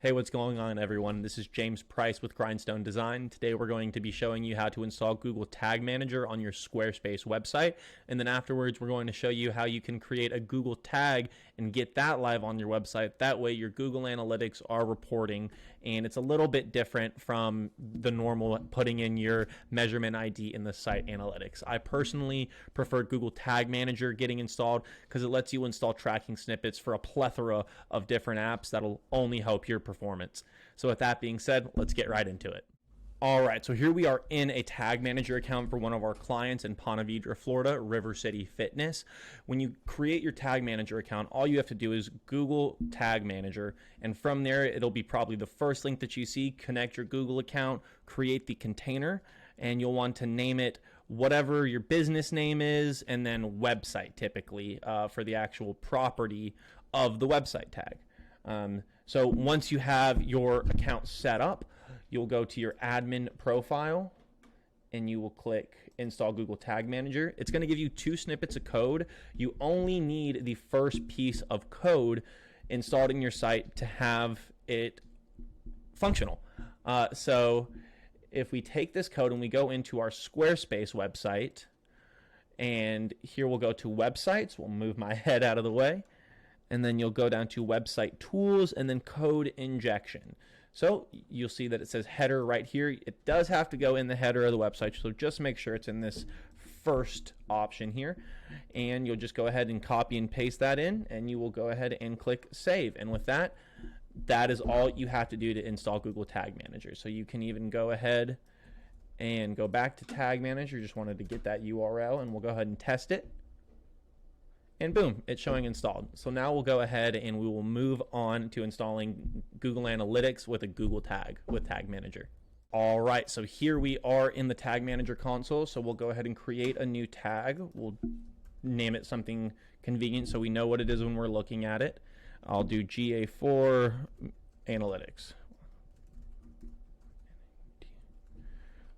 Hey, what's going on, everyone? This is James Price with Grindstone Design. Today we're going to be showing you how to install Google Tag Manager on your SquareSpace website, and then afterwards we're going to show you how you can create a Google tag and get that live on your website. That way your Google Analytics are reporting, and it's a little bit different from the normal putting in your measurement ID in the site analytics. I personally prefer Google Tag Manager getting installed because it lets you install tracking snippets for a plethora of different apps that'll only help your performance. So with that being said, let's get right into it. All right, so here we are in a tag manager account for one of our clients in Ponte Vedra, Florida, River City Fitness. When you create your tag manager account, all you have to do is Google Tag Manager, and from there it'll be probably the first link that you see. Connect your Google account, create the container, and you'll want to name it whatever your business name is, and then website typically for the actual property of the website tag. So once you have your account set up, you'll go to your admin profile and you will click Install Google Tag Manager. It's going to give you 2 snippets of code. You only need the first piece of code installed in your site to have it functional. So if we take this code and we go into our Squarespace website, and here we'll go to websites. We'll move my head out of the way. And then you'll go down to website tools and then code injection. So you'll see that it says header right here. It does have to go in the header of the website, so just make sure it's in this first option here. And you'll just go ahead and copy and paste that in, and you will go ahead and click save. And with that, that is all you have to do to install Google Tag Manager. So you can even go ahead and go back to Tag Manager. Just wanted to get that URL, and we'll go ahead and test it. And boom, it's showing installed. So now we'll go ahead and we will move on to installing Google Analytics with a Google tag with Tag Manager. All right, so here we are in the Tag Manager console. So we'll go ahead and create a new tag. We'll name it something convenient so we know what it is when we're looking at it. I'll do GA4 Analytics.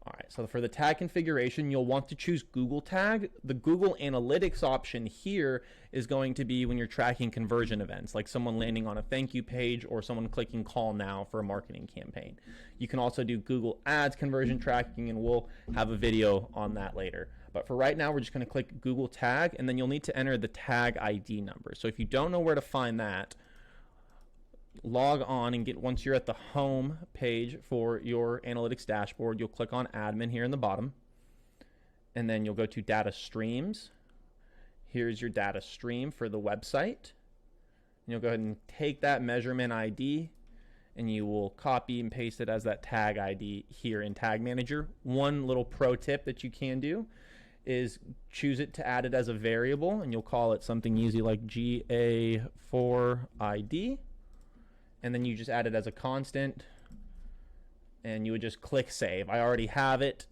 All right, so for the tag configuration, you'll want to choose Google Tag. The Google Analytics option here is going to be when you're tracking conversion events, like someone landing on a thank you page or someone clicking call now for a marketing campaign. You can also do Google Ads conversion tracking, and we'll have a video on that later. But for right now, we're just going to click Google Tag, and then you'll need to enter the tag ID number. So if you don't know where to find that, log on and once you're at the home page for your analytics dashboard, you'll click on admin here in the bottom, and then you'll go to data streams. Here's your data stream for the website, and you'll go ahead and take that measurement ID and you will copy and paste it as that tag ID here in Tag Manager. One little pro tip that you can do is choose it to add it as a variable, and you'll call it something easy like GA4ID. And then you just add it as a constant, and you would just click save. I already have it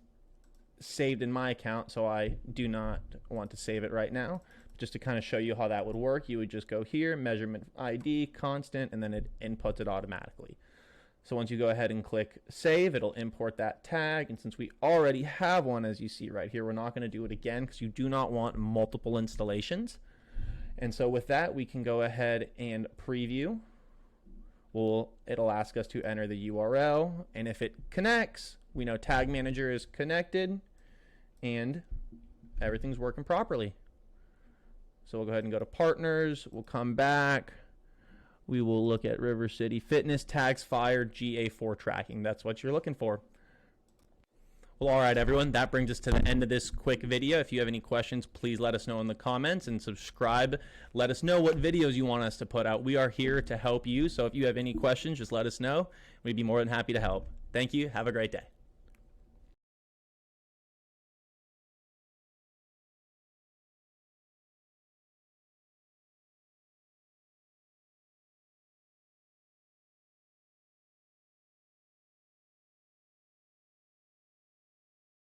saved in my account, so I do not want to save it right now. Just to kind of show you how that would work, you would just go here, measurement ID, constant, and then it inputs it automatically. So once you go ahead and click save, it'll import that tag, and since we already have one, as you see right here, we're not going to do it again because you do not want multiple installations. And so with that, we can go ahead and preview. It'll ask us to enter the URL, and if it connects, we know Tag Manager is connected and everything's working properly. So we'll go ahead and go to partners. We'll come back. We will look at River City Fitness, tags fired, GA4 tracking. That's what you're looking for. Well, all right, everyone, that brings us to the end of this quick video. If you have any questions, please let us know in the comments and subscribe. Let us know what videos you want us to put out. We are here to help you, so if you have any questions, just let us know. We'd be more than happy to help. Thank you. Have a great day.